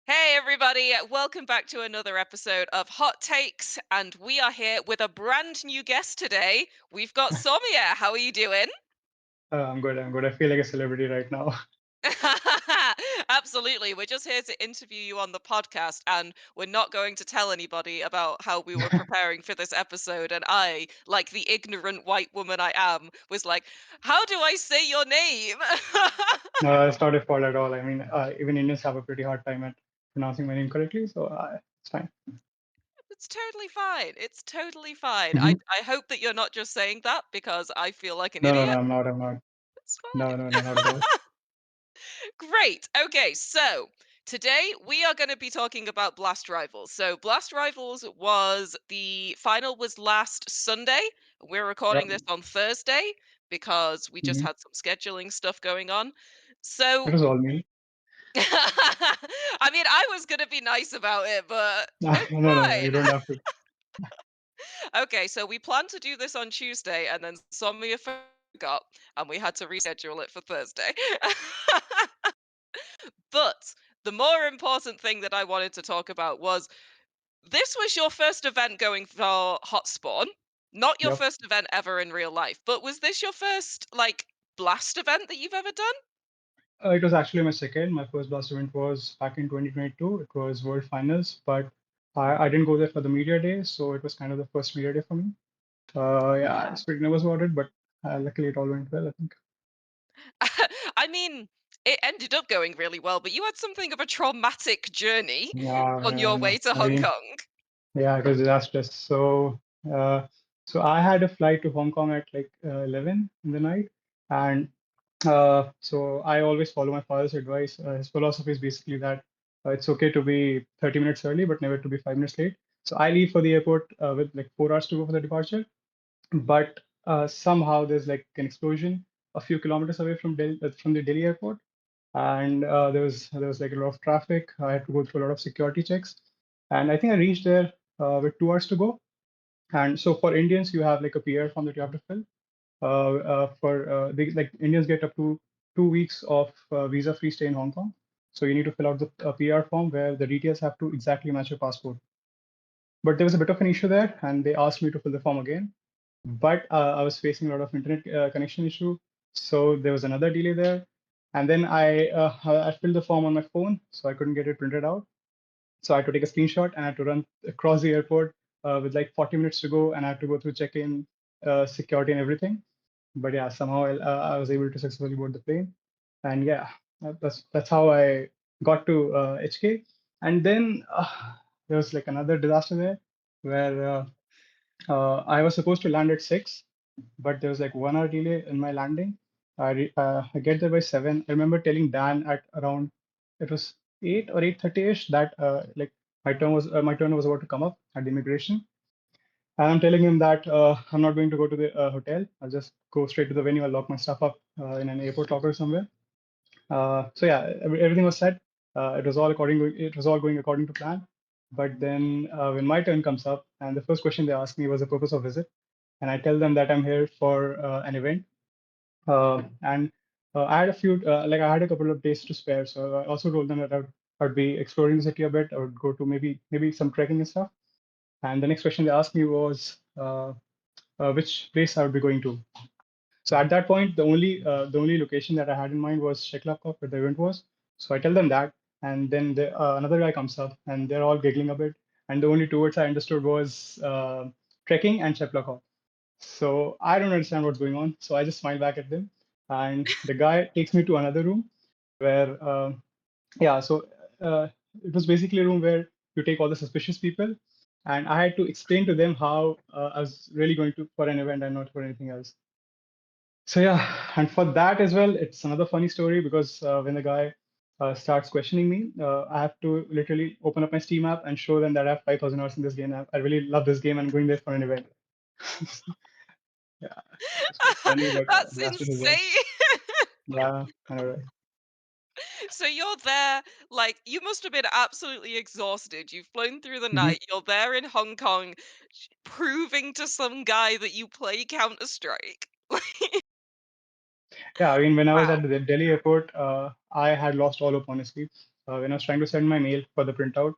Hey everybody, welcome back to another episode of Hot Takes, and we are here with a brand new guest today. We've got Soumya. How are you doing? I'm good. I'm good. I feel like a celebrity right now. Absolutely. We're just here to interview you on the podcast, and we're not going to tell anybody about how we were preparing for this episode. And I, like the ignorant white woman I am, was like, how do I say your name? No, it's not a fault at all. I mean, even Indians have a pretty hard time at pronouncing my name correctly, so it's fine. It's totally fine. It's totally fine. Hmm. I hope that you're not just saying that because I feel like an No, no, no, idiot. I'm not. I'm not. It's No, no, no, not at all. fine. Great. Okay, so today we are going to be talking about Blast Rivals. So Blast Rivals was the final was last Sunday. We're recording Yep. this on Thursday because we just Hmm. had some scheduling stuff going on. It So was all me. I mean, I was going to be nice about it, but No, it's no, no, no. You don't fine. have to. Okay, so we planned to do this on Tuesday, and then Soumya forgot, and we had to reschedule it for Thursday. But the more important thing that I wanted to talk about was this was your first event going for Hot Spawn, not your Yep. first event ever in real life, but was this your first like blast event that you've ever done? It was actually my second. My first blast event was back in 2022. It was World Finals, but I didn't go there for the media day, so it was kind of the first media day for me. Yeah, I was pretty nervous about it, but luckily it all went well, I think. I mean, it ended up going really well, but you had something of a traumatic journey Yeah, on yeah, I your know. way to I Hong mean, Kong. yeah, it was disastrous. Uh, so I had a flight to Hong Kong at like 11 in the night, and so I always follow my father's advice. His philosophy is basically that it's okay to be 30 minutes early, but never to be 5 minutes late. So I leave for the airport with like 4 hours to go for the departure, but somehow there's like an explosion a few kilometers away from the Delhi airport, and there was like a lot of traffic. I had to go through a lot of security checks, and I think I reached there with 2 hours to go. And so for Indians, you have like a PR form that you have to fill. Like Indians get up to 2 weeks of visa-free stay in Hong Kong. So you need to fill out the PR form where the details have to exactly match your passport. But there was a bit of an issue there, and they asked me to fill the form again. But I was facing a lot of internet connection issue, so there was another delay there. And then I filled the form on my phone, so I couldn't get it printed out. So I had to take a screenshot and I had to run across the airport with like 40 minutes to go, and I had to go through check-in, security, and everything. But yeah, somehow I was able to successfully board the plane, and yeah, that's how I got to HK. And then there was like another disaster there, where I was supposed to land at 6, but there was like 1 hour delay in my landing. I get there by 7. I remember telling Dan at around it was 8 or 8:30ish that like my turn was about to come up at the immigration, and I'm telling him that I'm not going to go to the hotel. I'll just go straight to the venue. I'll lock my stuff up in an airport locker somewhere. So yeah, everything was set. It was all going according to plan. But then when my turn comes up, and the first question they ask me was the purpose of visit, and I tell them that I'm here for an event, and I had I had a couple of days to spare, so I also told them that I'd be exploring the city a bit. I would go to maybe some trekking and stuff. And the next question they asked me was which place I would be going to. So at that point, the only location that I had in mind was Sheklakov, where the event was. So I tell them that, and then another guy comes up, and they're all giggling a bit. And the only two words I understood was trekking and Sheklakov. So I don't understand what's going on. So I just smile back at them, and the guy takes me to another room where, yeah, so it was basically a room where you take all the suspicious people, and I had to explain to them how I was really going to for an event and not for anything else. So yeah, and for that as well, it's another funny story because when the guy starts questioning me, I have to literally open up my Steam app and show them that I have 5,000 hours in this game. I really love this game and going there for an event. Yeah, it's quite funny, but That's disastrous as well. insane. Yeah, I know, right? So you're there, like, you must have been absolutely exhausted. You've flown through the Mhm. night. You're there in Hong Kong, proving to some guy that you play Counter Strike. Yeah, I mean, when I was Wow. at the Delhi airport, I had lost all hope, honestly. when I was trying to send my mail for the printout,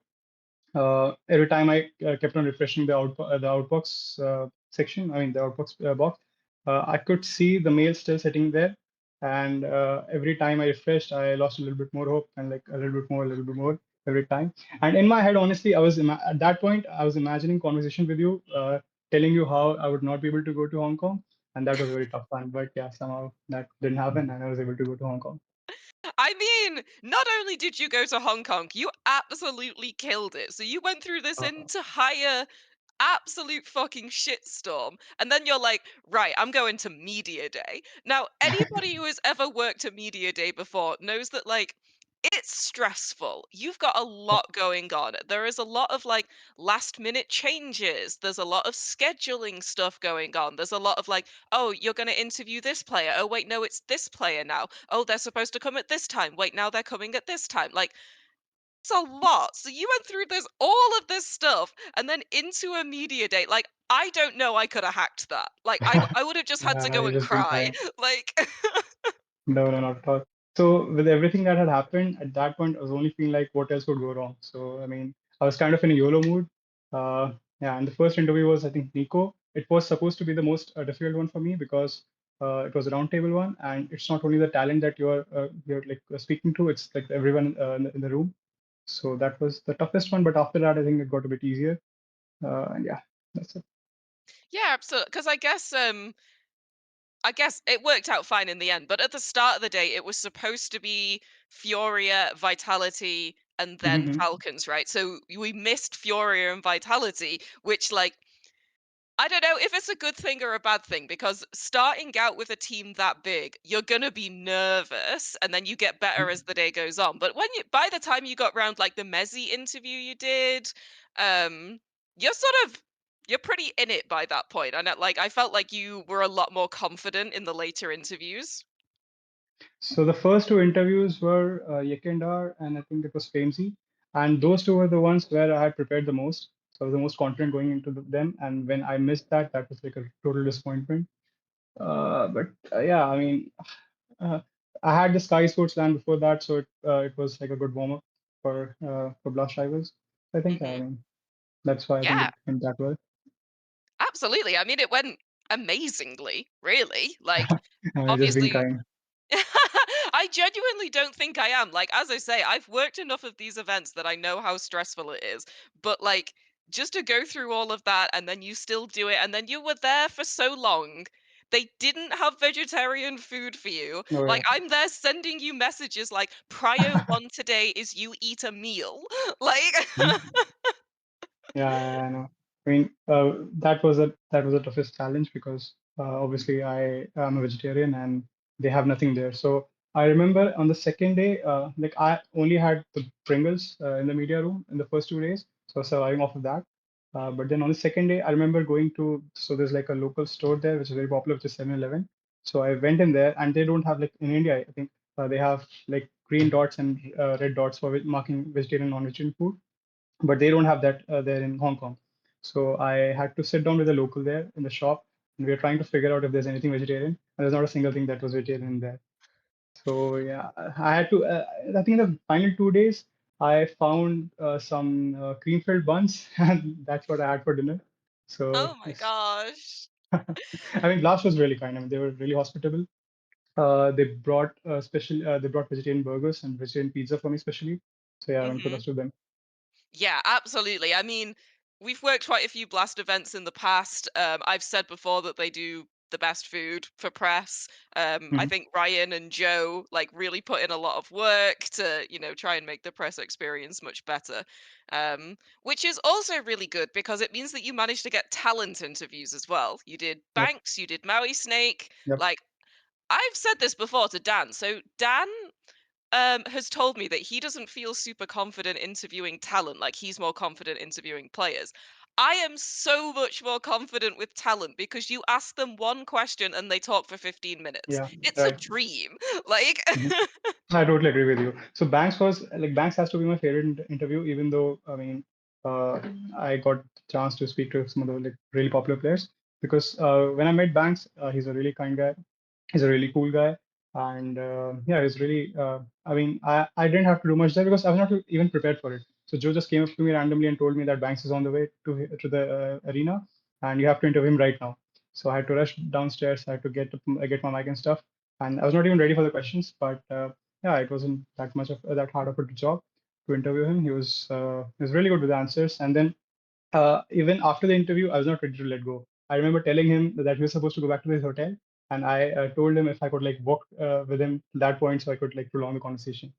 every time I kept on refreshing the outbox section, I mean the outbox box, I could see the mail still sitting there. And every time I refreshed, I lost a little bit more hope, and like a little bit more every time. And in my head, honestly, at that point, I was imagining conversation with you, telling you how I would not be able to go to Hong Kong, and that was a very tough one. But yeah, somehow that didn't happen, and I was able to go to Hong Kong. I mean, not only did you go to Hong Kong, you absolutely killed it. So you went through this Uh, entire absolute fucking shitstorm. And then you're like, right, I'm going to media day. Now, anybody who has ever worked a media day before knows that, like, it's stressful. You've got a yeah. lot going on. There is a lot of like last minute changes. There's a lot of scheduling stuff going on. There's a lot of like, oh, you're going to interview this player. Oh, wait, no, it's this player now. Oh, they're supposed to come at this time. Wait, now they're coming at this time. Like, it's a lot. So you went through this all of this stuff and then into a media date. Like, I don't know I could have hacked that. Like, I would have just had to go You're and just being cry. kind. Like No, no, not at all. So with everything that had happened at that point, I was only feeling like what else could go wrong. So I mean, I was kind of in a YOLO mood. Yeah, and the first interview was I think Nico. It was supposed to be the most difficult one for me because it was a roundtable one, and it's not only the talent that you're like speaking to; it's like everyone in the room. So that was the toughest one. But after that, I think it got a bit easier. And yeah, that's it. yeah, absolutely. Because I guess it worked out fine in the end, but at the start of the day, it was supposed to be Fioria, Vitality, and then Mhm. Falcons, right? So we missed Fioria and Vitality, which, like, I don't know if it's a good thing or a bad thing because starting out with a team that big, you're gonna be nervous and then you get better as the day goes on. But by the time you got round like the Mezzi interview you did, um, you're sort of you're pretty in it by that point. And like I felt like you were a lot more confident in the later interviews. So the first two interviews were Yekindar and I think it was Famesy. And those two were the ones where I had prepared the most. So I was the most confident going into them. And when I missed that, that was like a total disappointment. But yeah, I mean, uh, I had the Sky Sports land before that, so it was like a good warm up for Blast Rivals. I think, I Hmm. mean, that's why I think Yeah, it went that well. absolutely. I mean, it went amazingly, really. Like, Just being obviously, kind. I genuinely don't think I am. Like, as I say, I've worked enough of these events that I know how stressful it is. But like, just to go through all of that and then you still do it, and then you were there for so long. They didn't have vegetarian food for you. Oh, Like, yeah. I'm there sending you messages like, prio one today is you eat a meal. Like, Yeah, I know. I mean, that was the toughest challenge because obviously I am a vegetarian and they have nothing there. So I remember on the second day, like I only had the Pringles in the media room in the first 2 days, so surviving off of that. But then on the second day, I remember going to so there's like a local store there which is very popular, which is 7-Eleven. So I went in there and they don't have like in India, I think they have like green dots and red dots for marking vegetarian, non-vegetarian food, but they don't have that there in Hong Kong. So I had to sit down with a local there in the shop, and we were trying to figure out if there's anything vegetarian. And there's not a single thing that was vegetarian in there. So yeah, I had to. I think in the final 2 days, I found some cream-filled buns, and that's what I had for dinner. So oh my gosh. I mean, Blast was really kind. I mean, they were really hospitable. They brought vegetarian burgers and vegetarian pizza for me specially. So yeah, I went for Hmm. those to them. Yeah, absolutely. I mean, we've worked quite a few blast events in the past. I've said before that they do the best food for press. I Mhm. think Ryan and Joe like really put in a lot of work to, try and make the press experience much better. Which is also really good because it means that you managed to get talent interviews as well. You did Yep. Banks, you did Maui Snake. Yep. Like I've said this before to Dan. So Dan has told me that he doesn't feel super confident interviewing talent, like he's more confident interviewing players. I am so much more confident with talent because you ask them one question and they talk for 15 minutes. Yeah. It's a Right. dream. Like, Mhm. I totally agree with you. So Banks has to be my favorite interview, even though I mean I got the chance to speak to some of the like really popular players because when I met Banks, he's a really kind guy. He's a really cool guy, And yeah, it was really. I mean, I didn't have to do much there because I was not even prepared for it. So Joe just came up to me randomly and told me that Banks is on the way to the arena, and you have to interview him right now. So I had to rush downstairs. I had to get my mic and stuff, and I was not even ready for the questions. But yeah, it wasn't that much of that hard of a job to interview him. He was really good with the answers, and then even after the interview, I was not ready to let go. I remember telling him that he was supposed to go back to his hotel, and I told him if I could like walk with him to that point, so I could like prolong the conversation.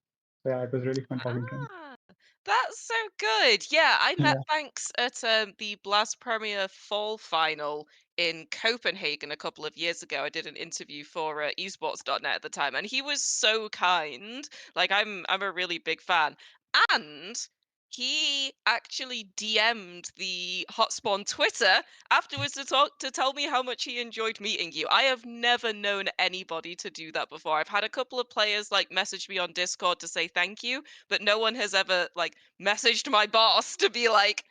So yeah, it was really fun talking to him. Ah, that's so good. Yeah, I met Yeah. Banks at the Blast Premier Fall Final in Copenhagen a couple of years ago. I did an interview for esports.net at the time, and he was so kind. Like I'm a really big fan. And he actually DM'd the Hotspawn Twitter afterwards to tell me how much he enjoyed meeting you. I have never known anybody to do that before. I've had a couple of players like message me on Discord to say thank you, but no one has ever like messaged my boss to be like,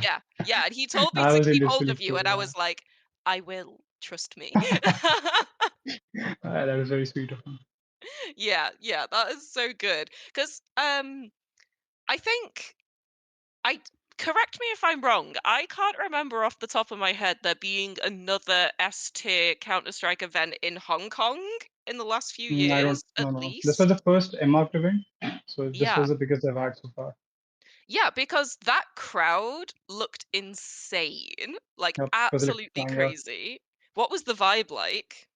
yeah, yeah. And he told me I to was in keep this hold of belief you, too. and I Yeah. was like, I will, trust me. That was very sweet of him. Yeah, yeah, that is so good. Because I think I correct me if I'm wrong. I can't remember off the top of my head there being another S tier Counter Strike event in Hong Kong in the last few I don't. years, at No, no. This was least. the first marked event, so this Yeah. was the biggest I've had so far. Yeah, because that crowd looked insane, like Yep, it was absolutely electrifying. Yeah. crazy. What was the vibe like?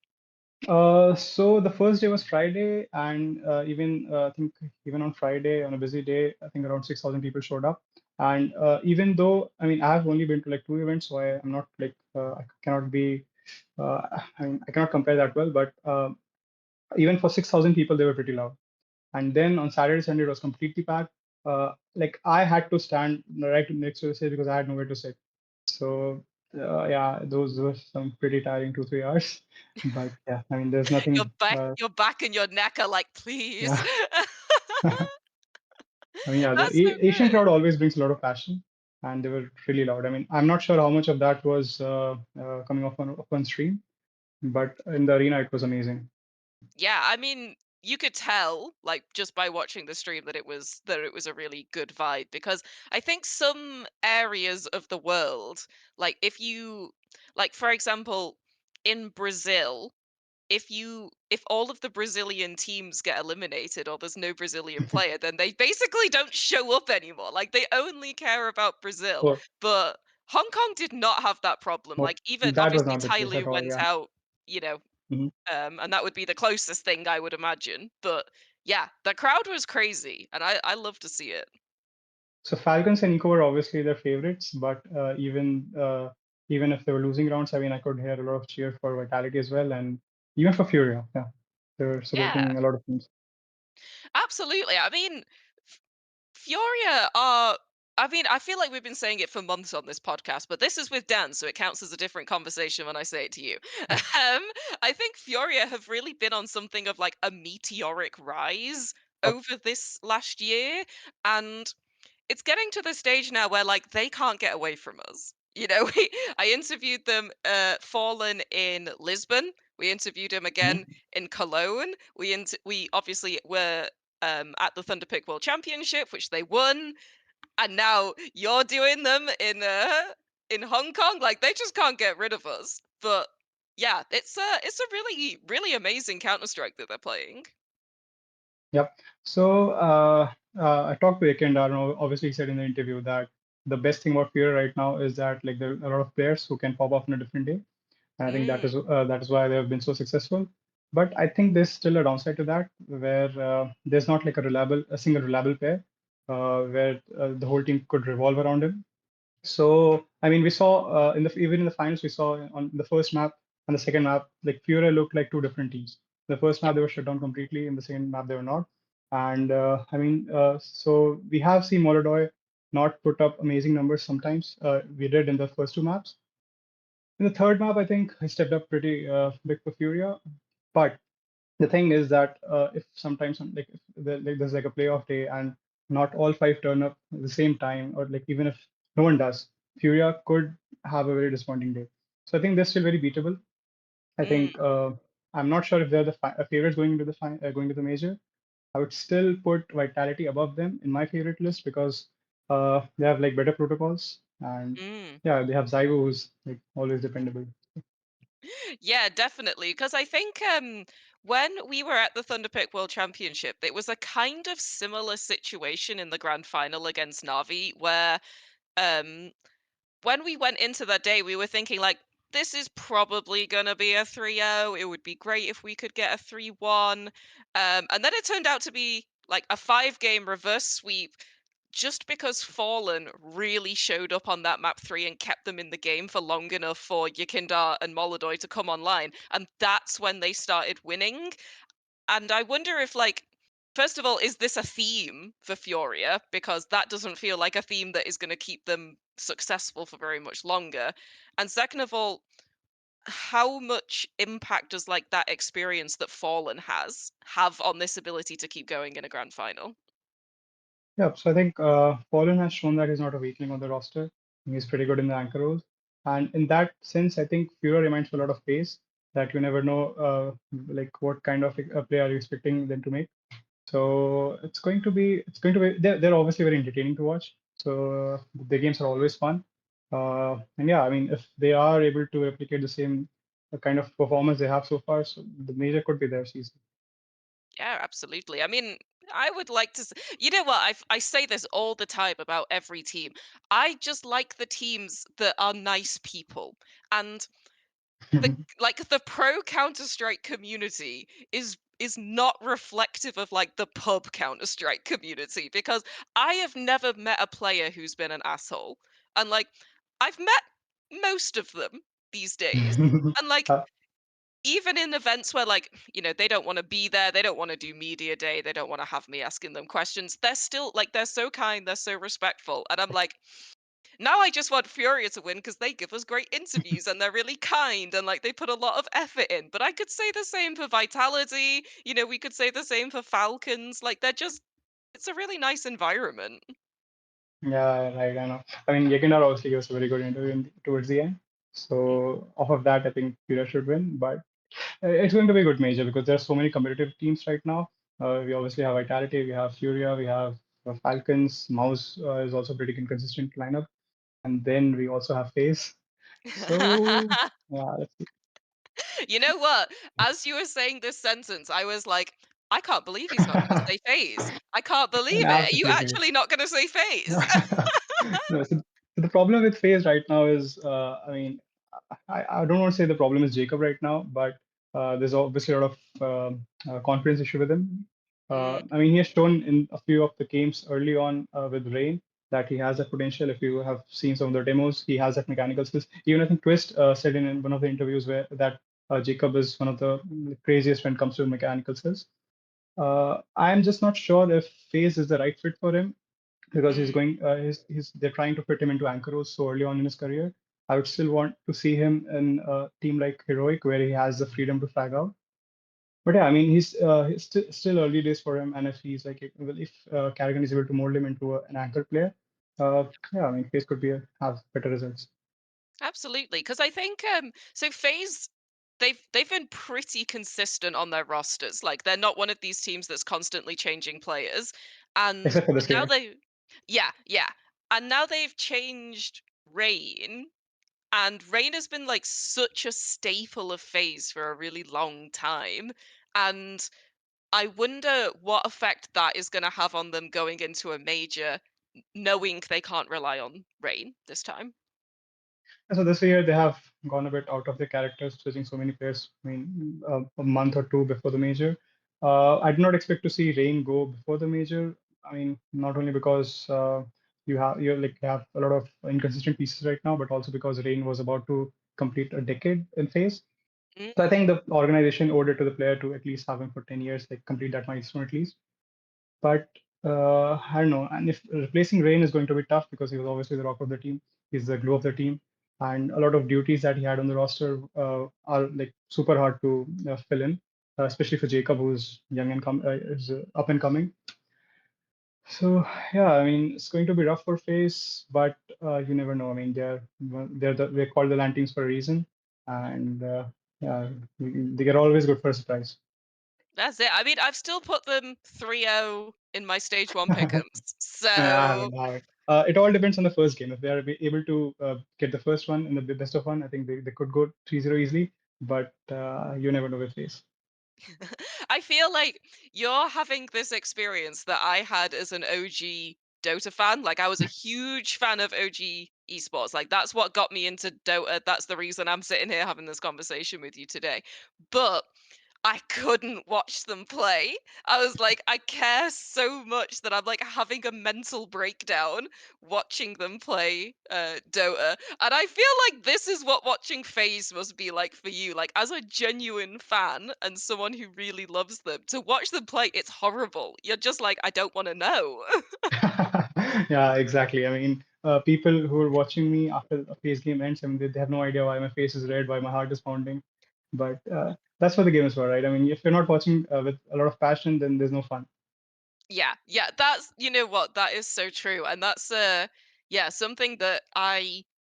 So the first day was Friday, and even I think even on Friday on a busy day, I think around 6,000 people showed up. And even though I mean I have only been to like two events, so I'm not like I cannot be I mean I cannot compare that well. But even for 6,000 people, they were pretty loud. And then on Saturday, Sunday, it was completely packed. Like I had to stand right next to the stage because I had nowhere to sit. So yeah, those were some pretty tiring 2 3 hours. But yeah, I mean, there's nothing. Your back and your neck are like, please. Yeah, I mean, yeah, the That's so Asian good. crowd always brings a lot of passion, and they were really loud. I mean, I'm not sure how much of that was coming off on stream, but in the arena, it was amazing. Yeah, I mean, you could tell, like, just by watching the stream that it was a really good vibe because I think some areas of the world, like if you like for example, in Brazil, if all of the Brazilian teams get eliminated or there's no Brazilian player, then they basically don't show up anymore. Like they only care about Brazil. So, But Hong Kong did not have that problem. but Like even that was obviously not the case Tyloo at all. went Yeah. out, you know, Mhm. and that would be the closest thing I would imagine. But yeah, the crowd was crazy, and I love to see it. So Falcons and Eco were obviously their favorites, but even if they were losing rounds, I mean, I could hear a lot of cheer for Vitality as well, and even for Furia. Yeah, they were Yeah, supporting a lot of teams. absolutely. I mean, Furia are. I mean, I feel like we've been saying it for months on this podcast, but this is with Dan, so it counts as a different conversation when I say it to you. I think Furia have really been on something of like a meteoric rise Yep. over this last year, and it's getting to the stage now where like they can't get away from us. You know, I interviewed them Fallen in Lisbon. We interviewed him again Mhm. in Cologne. We obviously were at the Thunderpick World Championship, which they won, and now you're doing them in Hong Kong. Like they just can't get rid of us. But yeah, it's a really really amazing Counter Strike that they're playing. Yep. So I talked to Ekend. I know, obviously, he said in the interview that the best thing about Furia right now is that like there are a lot of players who can pop off on a different day. And I think Mm, that is why they have been so successful. But I think there's still a downside to that, where there's not like a single reliable pair, where the whole team could revolve around him. So I mean, we saw even in the finals, we saw on the first map and the second map, like Fury looked like two different teams. The first yep. map they were shut down completely, in the second map they were not. And I mean, so we have seen Molodoy not put up amazing numbers sometimes. We did in the first two maps. In the third map, I think I stepped up pretty big for Furia. But the thing is that if sometimes like if like there's like a playoff day and not all five turn up at the same time, or like even if no one does, Furia could have a very disappointing day. So I think they're still very beatable. I Mm. think I'm not sure if they're the favorites going into the going to the major. I would still put Vitality above them in my favorite list because they have like better protocols and Mm. yeah, they have Zygo who's like always dependable. Yeah, definitely. Because I think when we were at the Thunderpick World Championship, it was a kind of similar situation in the grand final against Navi, where um, when we went into that day, we were thinking like, this is probably gonna be a 3-0. It would be great if we could get a 3-1. And then it turned out to be like a 5-game reverse sweep just because Fallen really showed up on that map 3 and kept them in the game for long enough for Yekindar and Molodoy to come online. And that's when they started winning. And I wonder if, like, first of all, is this a theme for Furia? Because that doesn't feel like a theme that is going to keep them successful for very much longer. And second of all, how much impact does like that experience that Fallen has have on this ability to keep going in a grand final? Yeah, so I think Fallen has shown that he's not a weakling on the roster. He's pretty good in the anchor role. And in that sense, I think Fura reminds me a lot of Pace, that you never know like what kind of a play are you expecting them to make. So it's going to be they're obviously very entertaining to watch. So the games are always fun. And yeah, I mean if they are able to replicate the same kind of performance they have so far, so the major could be their season. Yeah, absolutely. I mean, I would like to. You know what? I say this all the time about every team. I just like the teams that are nice people, and the the pro Counter Strike community is not reflective of like the pub Counter Strike community because I have never met a player who's been an asshole, and like I've met most of them these days, and like Uh, even in events where like they don't want to be there, they don't want to do media day, they don't want to have me asking them questions, they're still like they're so kind, they're so respectful, and I'm like, now I just want Furia to win because they give us great interviews and they're really kind and like they put a lot of effort in. But I could say the same for Vitality, we could say the same for Falcons, like they're just it's a really nice environment. yeah, right, I know. I mean Yekindar obviously gives a very good interview towards the end. Mm. So off of that, I think Fura should win. But it's going to be a good major because there are so many competitive teams right now. We obviously have Vitality, we have Furia, we have Falcons. Mouse is also pretty inconsistent lineup, and then we also have FaZe. So yeah, let's see. You know what? As you were saying this sentence, I was like, I can't believe he's not going to say phase. I can't And believe I it. have Are to you say actually FaZe. not going to say phase? No, so the problem with FaZe right now is, I mean, I don't want to say the problem is Jacob right now, but there's obviously a lot of confidence issue with him. Mm, I mean, he has shown in a few of the games early on with Rain that he has that potential. If you have seen some of the demos, he has that mechanical skills. Even I think Twist said in one of the interviews where that Jacob is one of the craziest when it comes to mechanical skills. I'm just not sure if FaZe is the right fit for him because mm. they're trying to fit him into anchor roles so early on in his career. I would still want to see him in a team like Heroic where he has the freedom to flag out. But yeah, I mean he's still early days for him, and if he's like if Carrigan is able to mold him into an anchor player, yeah, I mean FaZe could have better results. Absolutely, because I think so. Phase they've been pretty consistent on their rosters. Like they're not one of these teams that's constantly changing players. And Except for this now year. yeah, and now they've changed Rain, and Rain has been like such a staple of Phase for a really long time. And I wonder what effect that is going to have on them going into a major, knowing they can't rely on Rain this time. So this year they have gone a bit out of their characters, switching so many players. I mean, a month or two before the major. I did not expect to see Rain go before the major. I mean, not only because you have a lot of inconsistent pieces right now, but also because Rain was about to complete a decade in phase. So I Mm. think the organization owed it to the player to at least have him for 10 years, like complete that milestone at least. But I don't know. And if replacing Rain is going to be tough because he was obviously the rock of the team, he's the glue of the team, and a lot of duties that he had on the roster are like super hard to fill in, especially for Jacob, who's young and is up and coming. So yeah, I mean it's going to be rough for FaZe, but you never know. I mean they're called the land teams for a reason, and Yeah, they are always good for a surprise. That's it. I mean, I've still put them 3-0 in my stage 1 pick'ems. I So, haven't, I haven't. It all depends on the first game. If they are able to get the first one in the best of one, I think they could go 3-0 easily. But you never know with face. I feel like you're having this experience that I had as an OG Dota fan. Like, I was a huge fan of OG esports. Like, that's what got me into Dota. That's the reason I'm sitting here having this conversation with you today. But I couldn't watch them play. I was like, I care so much that I'm like having a mental breakdown watching them play Dota. And I feel like this is what watching FaZe must be like for you. Like, as a genuine fan and someone who really loves them, to watch them play, it's horrible. You're just like, I don't want to know. Yeah, exactly. I mean, people who are watching me after a face game ends, I mean, they have no idea why my face is red, why my heart is pounding. But that's what the game is for, right? I mean, if you're not watching with a lot of passion, then there's no fun. Yeah, yeah, that's you know what, that is so true, and that's yeah, something that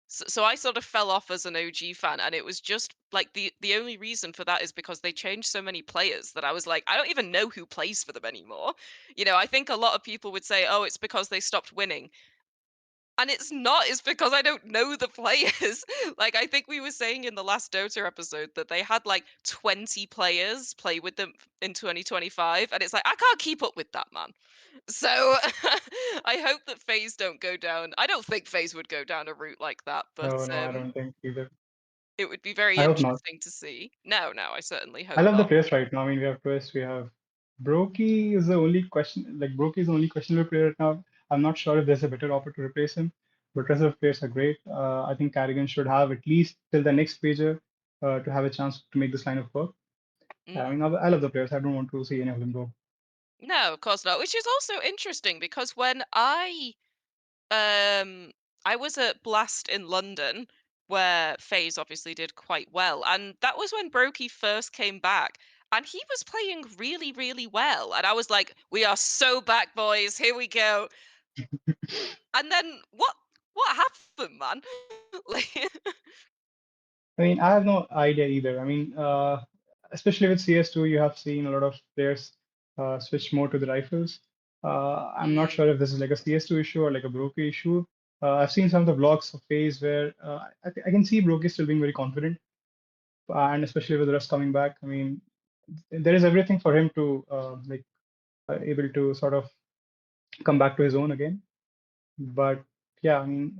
so I sort of fell off as an OG fan, and it was just like the only reason for that is because they changed so many players that I was like, I don't even know who plays for them anymore. I think a lot of people would say, oh, it's because they stopped winning. And it's not, it's because I don't know the players. Like, I think we were saying in the last Dota episode that they had like 20 players play with them in 2025, and it's like, I can't keep up with that, man. So I hope that FaZe don't go down. I don't think FaZe would go down a route like that, but No, no, I don't think either. it would be very I hope not. interesting to see. No, no, I certainly I hope love the not. players right now. I mean, we have Twist, we have Brokey is the only question. Like Brokey is the only questionable player right now. I'm not sure if there's a better offer to replace him, but rest of the players are great. I think Carrigan should have at least till the next major to have a chance to make this line of work. I Mm. mean, I love the players. I don't want to see any of them go. No, of course not. Which is also interesting because when Um, I was at Blast in London, where FaZe obviously did quite well, and that was when Brokey first came back, and he was playing really, really well, and I was like, "We are so back, boys. Here we go." And then what happened, man? Like, I mean, I have no idea either. I mean, especially with CS2, you have seen a lot of players switch more to the rifles. I'm not mm, sure if this is like a CS2 issue or like a Brokey issue. I've seen some of the vlogs of FaZe where I can see Brokey still being very confident, and especially with Russ coming back. I mean, there is everything for him to able to sort of come back to his own again. But yeah, I mean,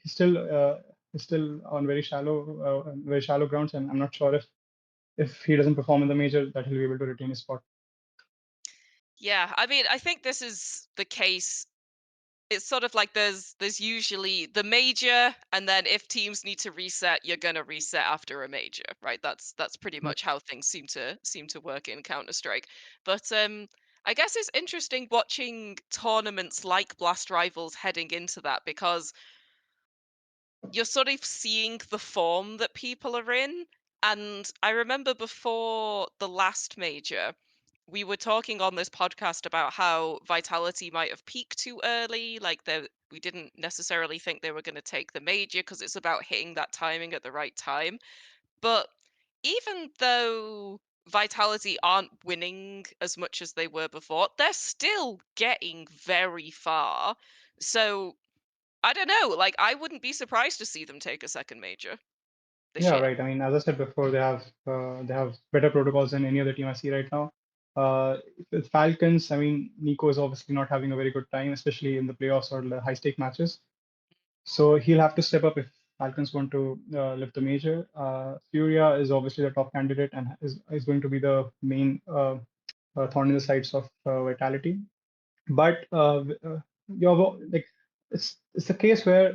he's still on very shallow grounds, and I'm not sure if he doesn't perform in the major that he'll be able to retain his spot. yeah, I mean, I think this is the case. It's sort of like there's usually the major, and then if teams need to reset, you're gonna reset after a major, right? That's pretty Yeah, much how things seem to work in Counter Strike. But I guess it's interesting watching tournaments like Blast Rivals heading into that because you're sort of seeing the form that people are in. And I remember before the last major, we were talking on this podcast about how Vitality might have peaked too early. Like we didn't necessarily think they were going to take the major because it's about hitting that timing at the right time. But even though Vitality aren't winning as much as they were before, they're still getting very far. So I don't know. Like, I wouldn't be surprised to see them take a second major this yeah, year. right. I mean, as I said before, they have better protocols than any other team I see right now. With Falcons, I mean, Nico is obviously not having a very good time, especially in the playoffs or the high stake matches. So he'll have to step up if Falcons want to lift the major. Furia is obviously the top candidate and is going to be the main thorn in the sides of Vitality. But you're like it's a case where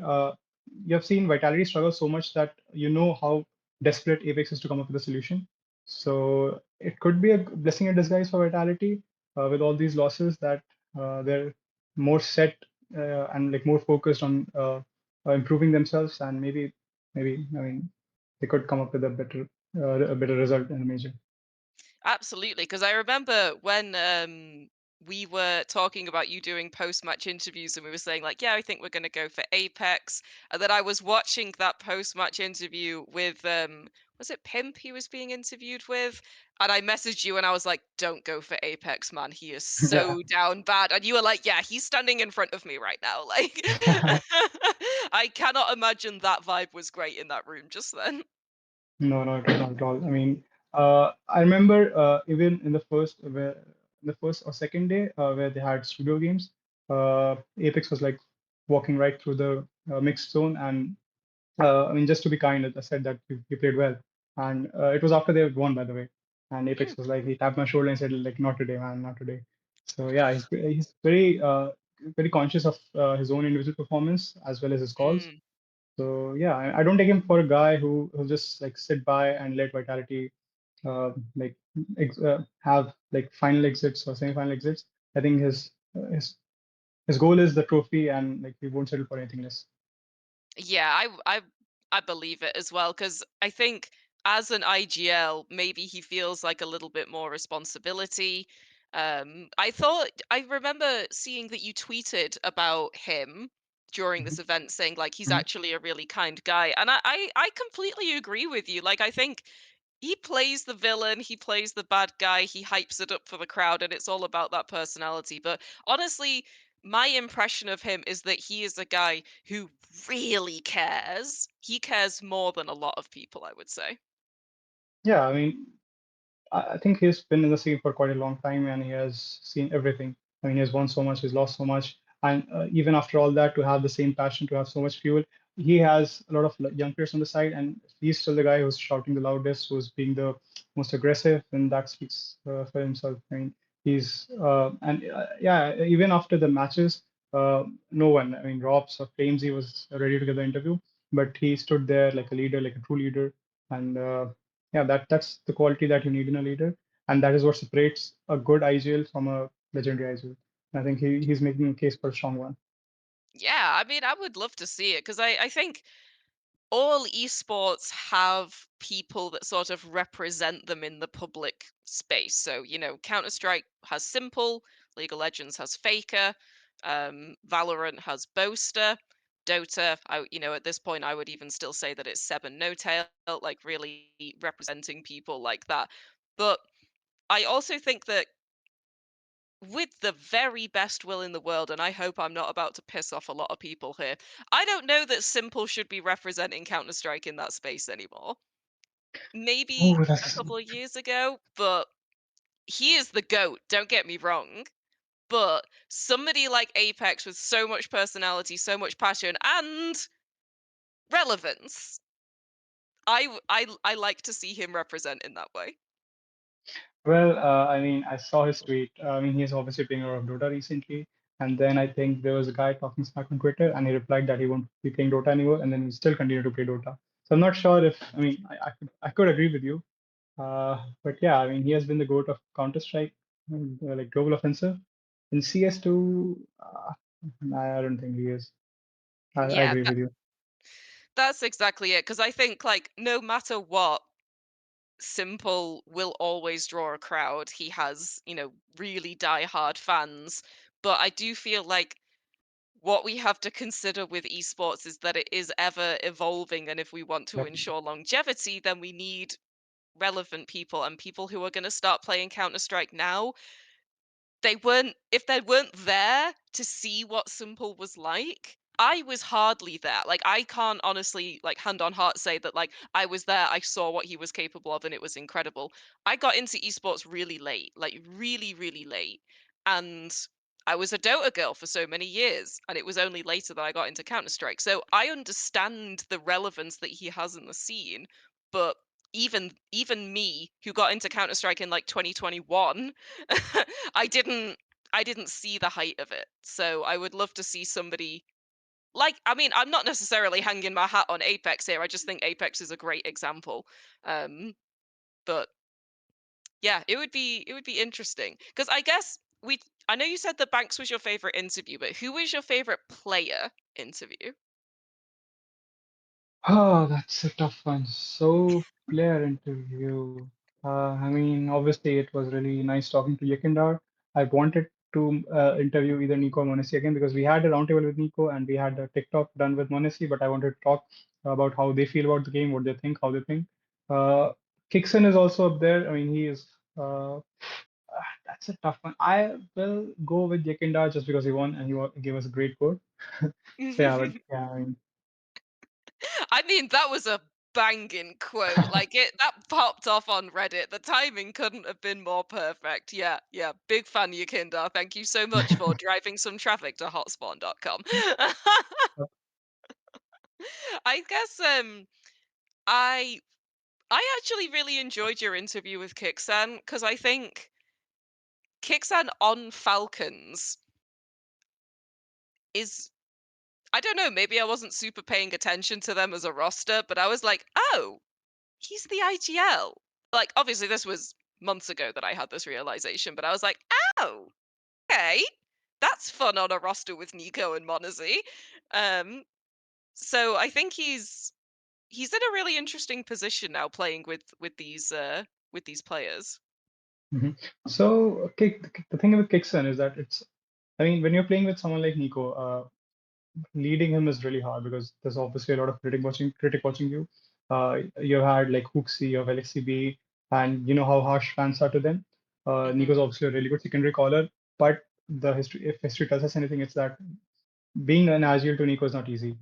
you have seen Vitality struggle so much that you know how desperate Apex is to come up with a solution. So it could be a blessing in disguise for Vitality with all these losses that they're more set and like more focused on improving themselves and maybe I mean they could come up with a better result in the major. Absolutely, because I remember when we were talking about you doing post-match interviews, and we were saying like, yeah, I think we're going to go for Apex, and then I was watching that post-match interview with was it Pimp he was being interviewed with? And I messaged you and I was like, "Don't go for Apex, man. He is Yeah. so down bad." And you were like, "Yeah, he's standing in front of me right now." Like, I cannot imagine that vibe was great in that room just then. No, no, it was not at all. I mean, I remember even in the first or second day where they had studio games, Apex was like walking right through the mixed zone, and I mean, just to be kind, I said that you played well, and it was after they had won, by the way. And Mm, Apex was like, he tapped my shoulder and said, like, not today, man, not today. So yeah, he's very very conscious of his own individual performance as well as his calls. mm. So yeah, I don't take him for a guy who just like sit by and let Vitality like have like final exits or semi-final exits. I think his goal is the trophy, and like he won't settle for anything less. Yeah, I believe it as well because I think as an IGL, maybe he feels like a little bit more responsibility. I remember seeing that you tweeted about him during Mhm. this event, saying like he's Mhm. actually a really kind guy, and I completely agree with you. Like I think he plays the villain, he plays the bad guy, he hypes it up for the crowd, and it's all about that personality. But honestly, my impression of him is that he is a guy who really cares. He cares more than a lot of people, I would say. Yeah, I mean, I think he's been in the scene for quite a long time and he has seen everything. I mean, he has won so much, he's lost so much. And even after all that, to have the same passion, to have so much fuel, he has a lot of young players on the side, and he's still the guy who's shouting the loudest, who's being the most aggressive, and that speaks for himself. I mean, yeah, even after the matches, no one, I mean, Robs or Flamesy was ready to get the interview, but he stood there like a leader, like a true leader. And yeah, that's the quality that you need in a leader, and that is what separates a good IGL from a legendary IGL. I think he's making a case for a strong one. Yeah, I mean, I would love to see it because I think all esports have people that sort of represent them in the public space. So, Counter Strike has Simple, League of Legends has Faker, Valorant has Boaster, Dota. At this point, I would even still say that it's Seven No Tail, like really representing people like that. But I also think that with the very best will in the world, and I hope I'm not about to piss off a lot of people here, I don't know that Simple should be representing Counter Strike in that space anymore. Maybe Oh, a that's couple of years ago, but he is the GOAT, don't get me wrong. But somebody like Apex with so much personality, so much passion, and relevance, I like to see him represent in that way. well. I mean, I saw his tweet. I mean, he's obviously playing a lot of Dota recently, and then I think there was a guy talking smack on Twitter, and he replied that he won't be playing Dota anymore, and then he still continued to play Dota. So I'm not sure if I mean I could agree with you, but yeah, I mean he has been the goat of Counter Strike, like global offensive. In CS2, I don't think he is. I Yeah, agree with you. that's exactly it. Because I think, like, no matter what, Simple will always draw a crowd. He has, really die-hard fans. But I do feel like what we have to consider with esports is that it is ever evolving. And if we want to Exactly. ensure longevity, then we need relevant people and people who are going to start playing Counter Strike now. They weren't there to see what Simple was like, I was hardly there. Like, I can't honestly, like, hand on heart say that, like, I was there, I saw what he was capable of, and it was incredible. I got into esports really late, like, really, really late. And I was a Dota girl for so many years, and it was only later that I got into Counter-Strike. So I understand the relevance that he has in the scene, but even me, who got into Counter-Strike in like 2021, I didn't I didn't see the height of it. So I would love to see somebody like, I mean, I'm not necessarily hanging my hat on Apex here. I just think Apex is a great example. But yeah, it would be interesting because I guess I know you said that Banks was your favorite interview, but who was your favorite player interview? Oh, that's a tough one. So player interview. I mean, obviously it was really nice talking to Yekindar. I wanted to interview either Nico or Monesi again because we had a roundtable with Nico and we had a TikTok done with Monesi, but I wanted to talk about how they feel about the game, what they think, how they think. Uh, Kixon is also up there. I mean, he is. That's a tough one. I will go with Yekinda just because he won and he gave us a great quote. So yeah, but yeah, I mean, I mean, that was a banging quote. Like it that popped off on Reddit. The timing couldn't have been more perfect. Yeah, yeah. Big fan, Yakinda. Thank you so much for driving some traffic to hotspawn.com. I guess I I actually really enjoyed your interview with Kixan because I think Kixan on Falcons is I don't know, maybe I wasn't super paying attention to them as a roster, but I was like, "Oh, he's the IGL." Like, obviously, this was months ago that I had this realization, but I was like, "Oh, okay, that's fun on a roster with Nico and Monazy." Um, so I think he's in a really interesting position now, playing with these players. mhm. So the thing with Kixon is that it's. I mean, when you're playing with someone like Nico, leading him is really hard because there's obviously a lot of critic watching you. You had like Hooksy, you have LXCB, and you know how harsh fans are to them. Hmm. Nico's obviously a really good secondary caller, but the history, if history tells us anything, it's that being an agile to Nico is not easy.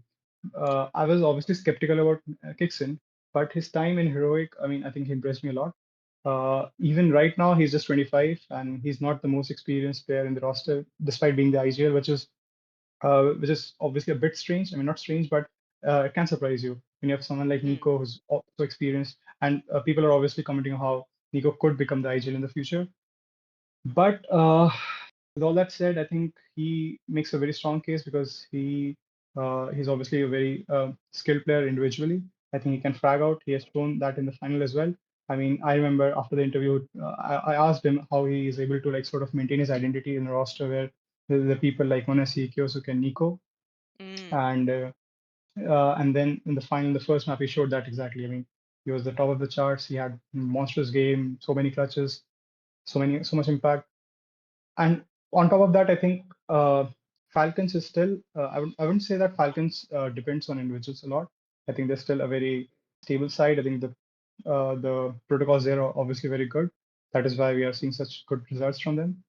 I was obviously skeptical about Kixon, but his time in Heroic, I mean, I think he impressed me a lot. Even right now, he's just 25 and he's not the most experienced player in the roster, despite being the IGL, which is obviously a bit strange. I mean, not strange, but it can surprise you when you have someone like Mm, Nico who's so experienced, and people are obviously commenting on how Nico could become the IGL in the future. But with all that said, I think he makes a very strong case because he's obviously a very skilled player individually. I think he can frag out. He has shown that in the final as well. I mean, I remember after the interview, I asked him how he is able to like sort of maintain his identity in a roster where the people like Monesi, Kyosuke, and Nico, mm, and then in the final, the first map, he showed that exactly. I mean, he was the top of the charts. He had monstrous game, so many clutches, so much impact. And on top of that, I think Falcons is still. I wouldn't say that Falcons depends on individuals a lot. I think they're still a very stable side. I think the protocols there are obviously very good. That is why we are seeing such good results from them.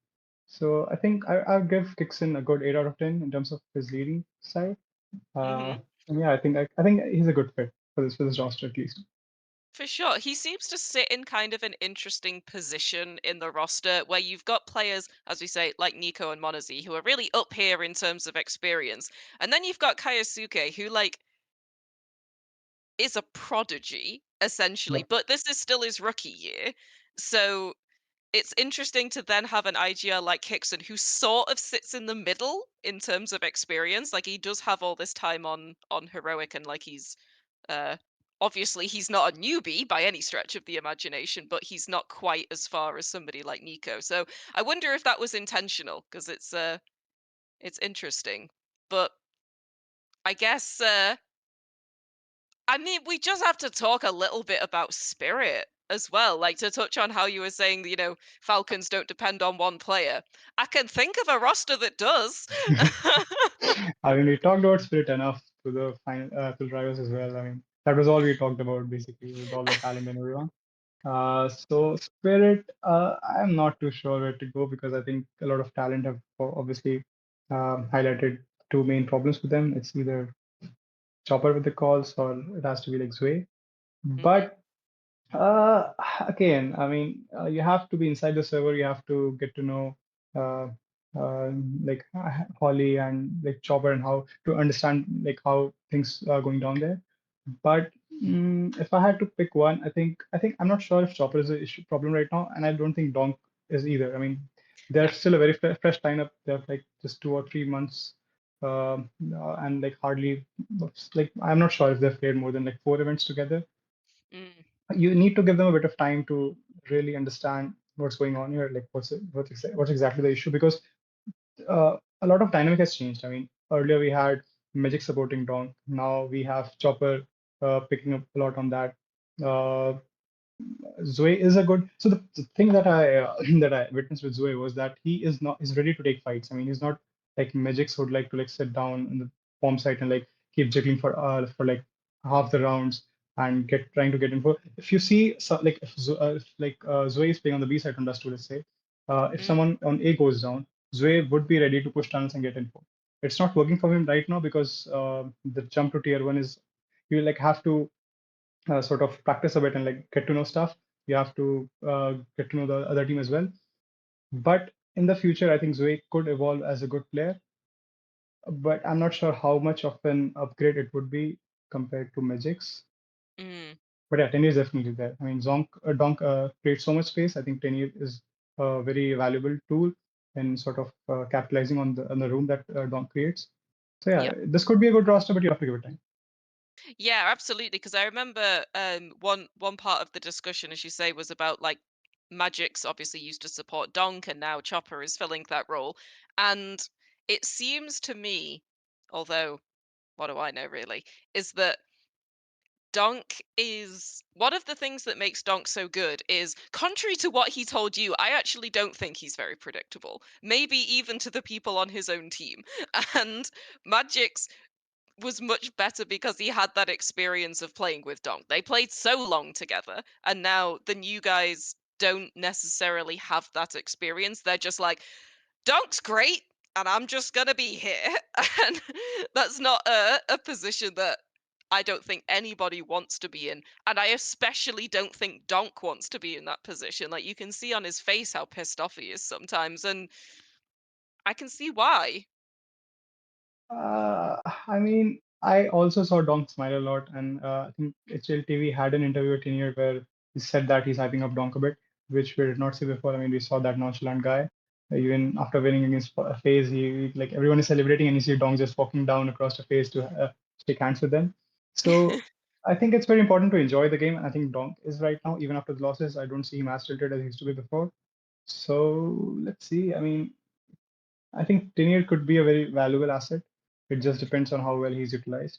So I think I'll give Kixon a good 8 out of 10 in terms of his leading side. hmm. And yeah, I think he's a good fit for this roster at least. For sure. He seems to sit in kind of an interesting position in the roster where you've got players, as we say, like Nico and Monazi, who are really up here in terms of experience. And then you've got Kayosuke, who like is a prodigy, essentially, Yeah. but this is still his rookie year. So it's interesting to then have an IGL like Hickson who sort of sits in the middle in terms of experience. Like he does have all this time on heroic and like he's uh obviously he's not a newbie by any stretch of the imagination, but he's not quite as far as somebody like Nico. So I wonder if that was intentional because it's interesting. But I guess I mean, we just have to talk a little bit about spirit as well. Like to touch on how you were saying, Falcons don't depend on one player. I can think of a roster that does. I mean, we talked about Spirit enough to the drivers as well. I mean, that was all we talked about basically with all the talent and everyone. So Spirit, I'm not too sure where to go because I think a lot of talent have obviously highlighted two main problems with them. It's either Chopper with the calls or it has to be like Zway. Hmm. But again, I mean, you have to be inside the server. You have to get to know uh, like Holly and like Chopper and how to understand like how things are going down there. But if I had to pick one, I think I'm not sure if Chopper is a issue problem right now, and I don't think Donk is either. I mean, they're Yeah. still a very fresh lineup. They're like just 2 or 3 months, and like hardly like I'm not sure if they've played more than like 4 events together. Mm, You need to give them a bit of time to really understand what's going on here, like what's exactly the issue, because a lot of dynamic has changed. I mean, earlier we had Magic supporting Donk, now we have Chopper picking up a lot on that. Uh, Zoe is a good. So the thing that I that I witnessed with Zoe was that he's ready to take fights. I mean, he's not like Magix would like to like sit down in the bomb site and like keep jiggling for like half the rounds. and get trying to get info. If you see, so, like if like Zoe is playing on the B side on Dust 2, let's say, if Mm, someone on A goes down, Zoe would be ready to push tunnels and get info. It's not working for him right now because the jump to tier one is you like have to sort of practice a bit and like get to know stuff. You have to get to know the other team as well. But in the future, I think Zoe could evolve as a good player, but I'm not sure how much of an upgrade it would be compared to Magic's. mm. But yeah, 10 years definitely there. I mean, Donk creates so much space. I think 10 years is a very valuable tool in sort of capitalizing on the room that Donk creates. So yeah, Yep. this could be a good roster, but you have to give it time. Yeah, absolutely. Because I remember one part of the discussion, as you say, was about like Magic's obviously used to support Donk, and now Chopper is filling that role. And it seems to me, although what do I know really, is that Donk is one of the things that makes Donk so good is contrary to what he told you, I actually don't think he's very predictable. Maybe even to the people on his own team. And Magic's was much better because he had that experience of playing with Donk. They played so long together, and now the new guys don't necessarily have that experience. They're just like, Donk's great, and I'm just gonna be here. And that's not a position that I don't think anybody wants to be in. And I especially don't think Donk wants to be in that position. Like you can see on his face how pissed off he is sometimes, and I can see why. I mean, I also saw Donk smile a lot, and I think HLTV had an interview at Tenier where he said that he's hyping up Donk a bit, which we did not see before. I mean, we saw that nonchalant guy. Even after winning against FaZe, he like everyone is celebrating, and you see Donk just walking down across the face to shake hands with them. So I think it's very important to enjoy the game. I think Donk is right now, even after the losses. I don't see him as tilted as he used to be before. So let's see. I mean, I think Tenier could be a very valuable asset. It just depends on how well he's utilized.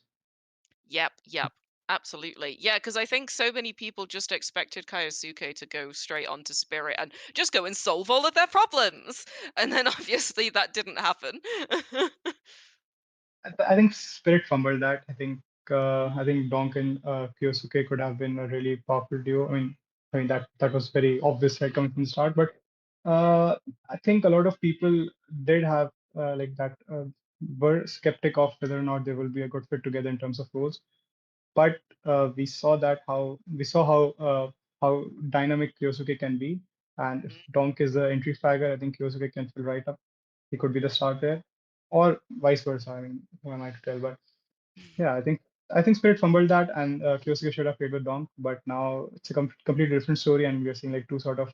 Yep, yep. Absolutely. Yeah, because I think so many people just expected Kaiosuke to go straight on to Spirit and just go and solve all of their problems. And then obviously that didn't happen. I think Spirit fumbled that. I think Donk and Kyosuke could have been a really powerful duo. I mean that was very obvious right coming from the start. But I think a lot of people did have like that were skeptic of whether or not they will be a good fit together in terms of roles. But we saw how dynamic Kyosuke can be, and if Mm, Donk is the entry flagger, I think Kyosuke can fill right up. He could be the star there, or vice versa. I mean, who am I to tell? But yeah, I think Spirit fumbled that, and Kyosuke should have played with Donk. But now it's a completely different story, and we're seeing like two sort of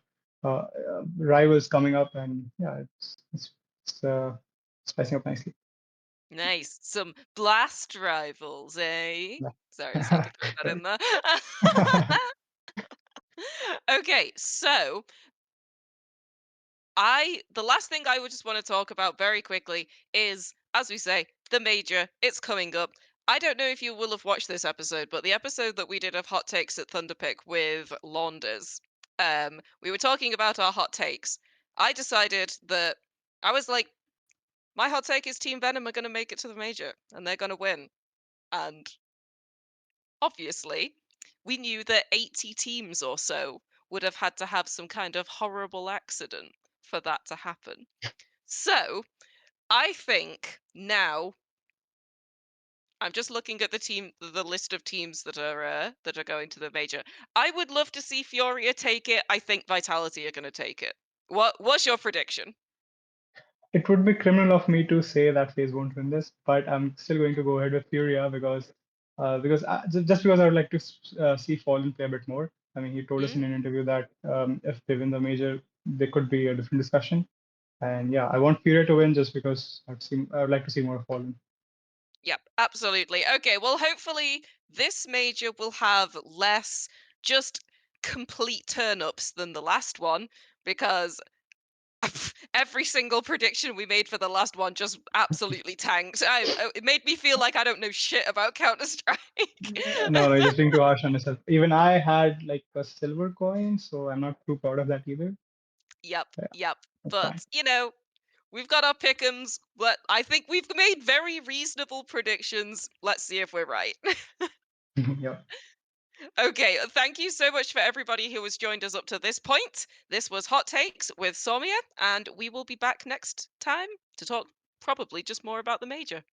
rivals coming up, and yeah, it's spicing up nicely. nice. Some blast rivals, eh? Sorry, just had to throw that in there. Okay, so the last thing I would just want to talk about very quickly is, as we say, the major. It's coming up. I don't know if you will have watched this episode, but the episode that we did of hot takes at Thunderpick with Launders, we were talking about our hot takes. I decided that I was like, my hot take is Team Venom are going to make it to the major and they're going to win. And obviously, we knew that 80 teams or so would have had to have some kind of horrible accident for that to happen. So, I think now I'm just looking at the list of teams that are going to the major. I would love to see Fioria take it. I think Vitality are going to take it. What's your prediction? It would be criminal of me to say that FaZe won't win this, but I'm still going to go ahead with Furia just because I would like to see Fallen play a bit more. I mean, he told us in an Mm, interview that if they win the major, there could be a different discussion. And yeah, I want Furia to win just because I would like to see more of Fallen. yep, absolutely. Okay, well, hopefully this major will have less just complete turn ups than the last one because every single prediction we made for the last one just absolutely tanked. It made me feel like I don't know shit about Counter Strike. No, you're just being too harsh on yourself. Even I had like a silver coin, so I'm not too proud of that either. Yep, Yeah, yep. that's fine. But we've got our pick'ems. But I think we've made very reasonable predictions. Let's see if we're right. Yeah. Okay, thank you so much for everybody who has joined us up to this point. This was Hot Takes with Soumya, and we will be back next time to talk probably just more about the major.